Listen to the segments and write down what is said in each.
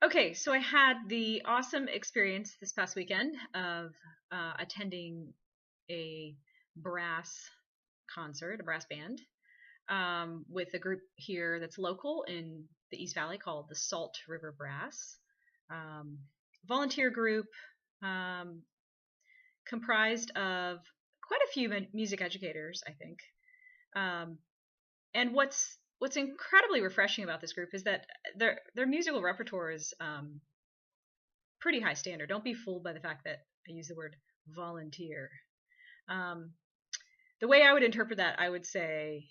Okay, so I had the awesome experience this past weekend of attending a brass concert, a brass band, with a group here that's local in the East Valley called the Salt River Brass. Um, Volunteer group, um, comprised of quite a few music educators, I think. Um, and what's incredibly refreshing about this group is that their musical repertoire is pretty high standard. Don't be fooled by the fact that I use the word volunteer. Um, the way I would interpret that, I would say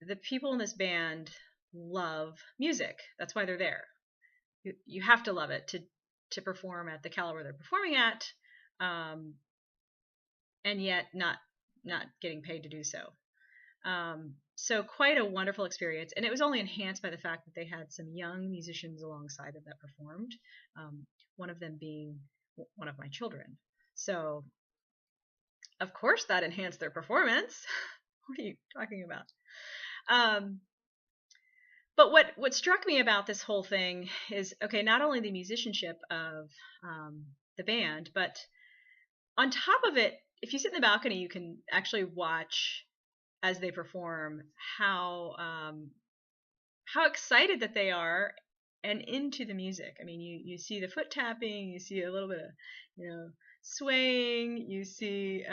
the people in this band love music. That's why they're there. You have to love it to perform at the caliber they're performing at, and yet not getting paid to do so. So quite a wonderful experience, and it was only enhanced by the fact that they had some young musicians alongside them that performed. One of them being one of my children. So of course that enhanced their performance. What are you talking about? But what struck me about this whole thing is, okay, not only the musicianship of the band, but on top of it, if you sit in the balcony, you can actually watch as they perform how excited that they are and into the music. I mean, you see the foot tapping, you see a little bit of swaying, you see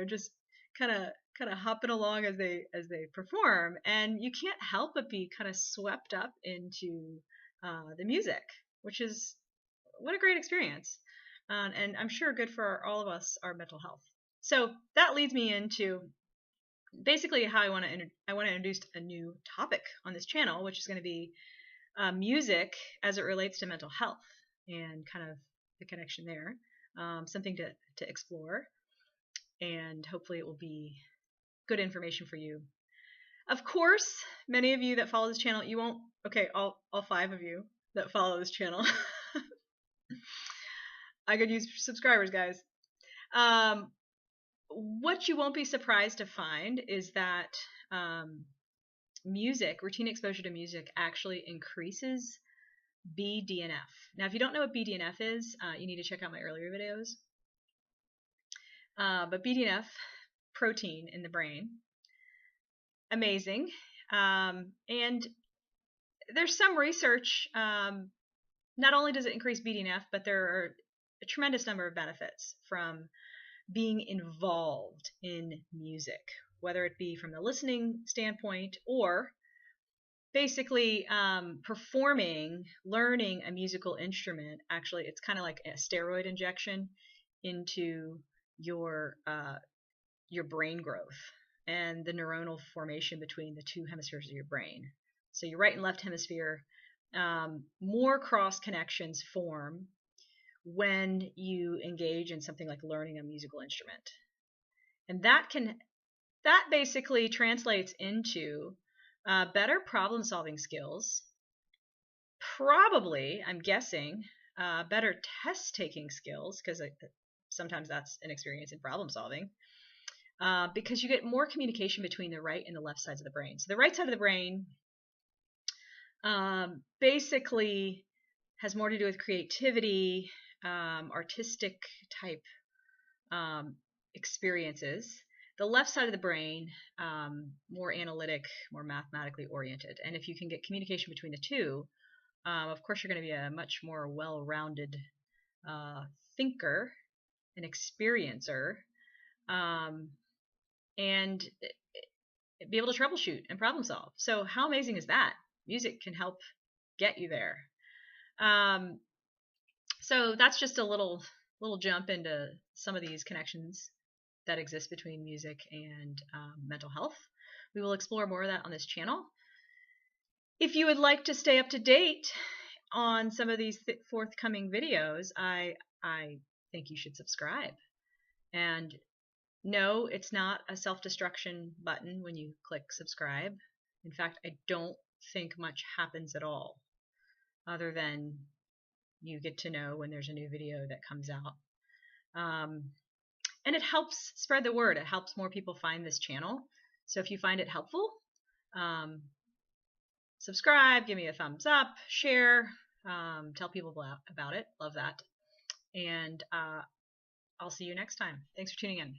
just kind of hopping along as they perform, and you can't help but be kind of swept up into the music, which is what a great experience, and I'm sure good for all of us, our mental health. So that leads me into basically how I want to introduce a new topic on this channel, which is going to be music as it relates to mental health and kind of the connection there. Something to explore, and hopefully it will be good information for you. Of course, many of you that follow this channel, you won't. Okay, all 5 of you that follow this channel. I could use subscribers, guys. What you won't be surprised to find is that routine exposure to music, actually increases BDNF. Now, if you don't know what BDNF is, you need to check out my earlier videos. But BDNF, protein in the brain, amazing. And there's some research. Not only does it increase BDNF, but there are a tremendous number of benefits from being involved in music, whether it be from the listening standpoint or basically performing, learning a musical instrument. Actually, it's kind of like a steroid injection into your brain growth and the neuronal formation between the 2 hemispheres of your brain. So your right and left hemisphere, more cross connections form when you engage in something like learning a musical instrument. And that basically translates into better problem solving skills, probably, I'm guessing, better test taking skills, because sometimes that's an experience in problem solving, because you get more communication between the right and the left sides of the brain. So the right side of the brain basically has more to do with creativity, artistic type experiences. The left side of the brain, more analytic, more mathematically oriented. And if you can get communication between the two, of course you're going to be a much more well-rounded thinker, an experiencer, and be able to troubleshoot and problem solve. So how amazing is that? Music can help get you there. So that's just a little jump into some of these connections that exist between music and mental health. We will explore more of that on this channel. If you would like to stay up to date on some of these forthcoming videos, I think you should subscribe. And no, it's not a self-destruction button when you click subscribe. In fact, I don't think much happens at all, other than you get to know when there's a new video that comes out. And it helps spread the word. It helps more people find this channel. So if you find it helpful, subscribe, give me a thumbs up, share, Tell people about it. Love that. And I'll see you next time. Thanks for tuning in.